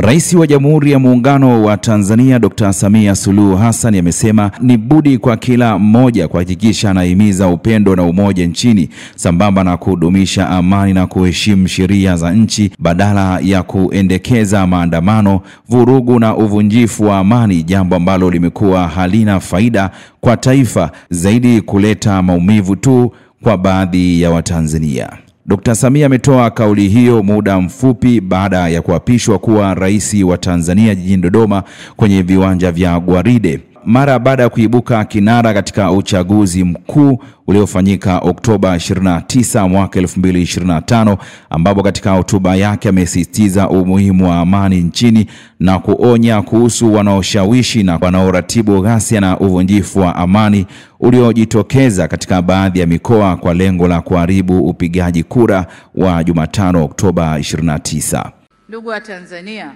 Rais wa Jamhuri ya Muungano wa Tanzania Dr. Samia Suluhu Hassan amesema ni budi kwa kila mmoja kuhakikisha anahimiza upendo na umoja nchini sambamba na kudumisha amani na kuheshimu sheria za nchi badala ya kuendekeza maandamano, vurugu na uvunjifu wa amani, jambo ambalo limekuwa halina faida kwa taifa, zaidi kuleta maumivu tu kwa baadhi ya Watanzania. Dr. Samia ametoa kauli hiyo muda mfupi baada ya kuapishwa kuwa rais wa Tanzania jijini Dodoma kwenye viwanja vya Gwaride, mara baada ya kuibuka kinara katika uchaguzi mkuu uliofanyika Oktoba 29 mwaka 2025, ambapo katika hotuba yake amesisitiza umuhimu wa amani nchini na kuonya kuhusu wanaoshawishi na wanaoratibu ghasia na uvunjifu wa amani uliojitokeza katika baadhi ya mikoa kwa lengo la kuharibu upigaji kura wa Jumatano Oktoba 29. Ndugu wa Tanzania,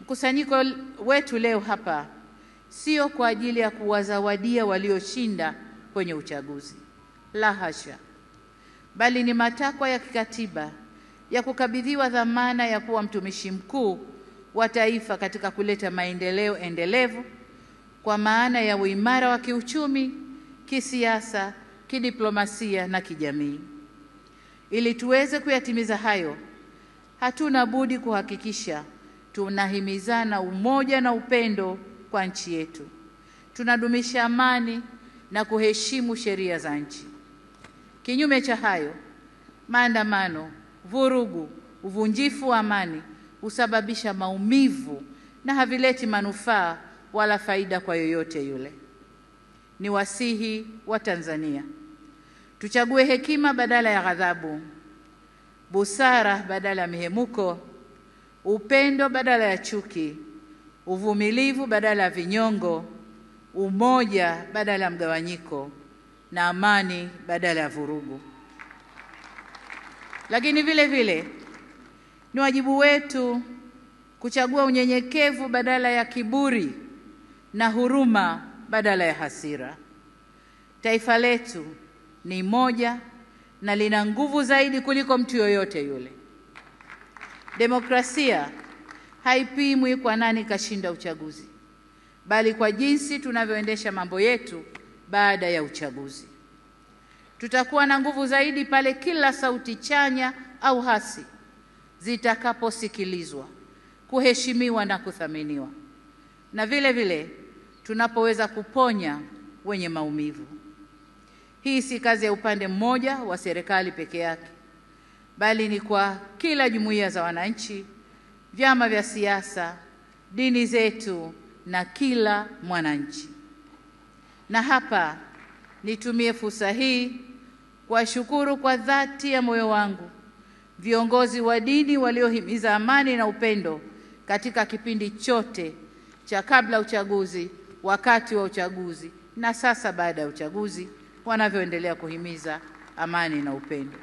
mkusanyiko wetu leo hapa sio kwa ajili ya kuwazawadia walioshinda kwenye uchaguzi, la hasha, bali ni matakwa ya kikatiba ya kukabidhiwa dhamana ya kuwa mtumishi mkuu wa taifa katika kuleta maendeleo endelevu kwa maana ya uimara wa kiuchumi, kisiasa, kidiplomasia na kijamii. Ili tuweze kuyatimiza hayo, hatuna budi kuhakikisha tunahimizana umoja na upendo kwa nchi yetu. Tunadumisha amani na kuheshimu sheria za nchi. Kinyume cha hayo, maandamano, vurugu, uvunjifu wa amani husababisha maumivu na havileti manufaa wala faida kwa yoyote yule. Ni wasihi wa Tanzania tuchague hekima badala ya ghadhabu, busara badala ya mihemuko, upendo badala ya chuki, uvumilivu badala ya vinyongo, umoja badala ya mgawanyiko na amani badala ya vurugu. Lakini vile vile ni wajibu wetu kuchagua unyenyekevu badala ya kiburi na huruma badala ya hasira. Taifa letu ni moja na lina nguvu zaidi kuliko mtu yoyote yule. Demokrasia haipimwi kwa nani kashinda uchaguzi, bali kwa jinsi tunavyoendesha mambo yetu baada ya uchaguzi. Tutakuwa na nguvu zaidi pale kila sauti chanya au hasi zitakaposikilizwa, kuheshimiwa na kuthaminiwa, na vile vile tunapoweza kuponya wenye maumivu. Hii si kazi ya upande mmoja wa serikali peke yake, bali ni kwa kila jumuiya za wananchi, vyama vya siasa, dini zetu na kila mwananchi. Na hapa nitumie fursa hii kuwashukuru kwa dhati ya moyo wangu viongozi wa dini waliohimiza amani na upendo katika kipindi chote cha kabla uchaguzi, wakati wa uchaguzi na sasa baada ya uchaguzi, wanavyoendelea kuhimiza amani na upendo.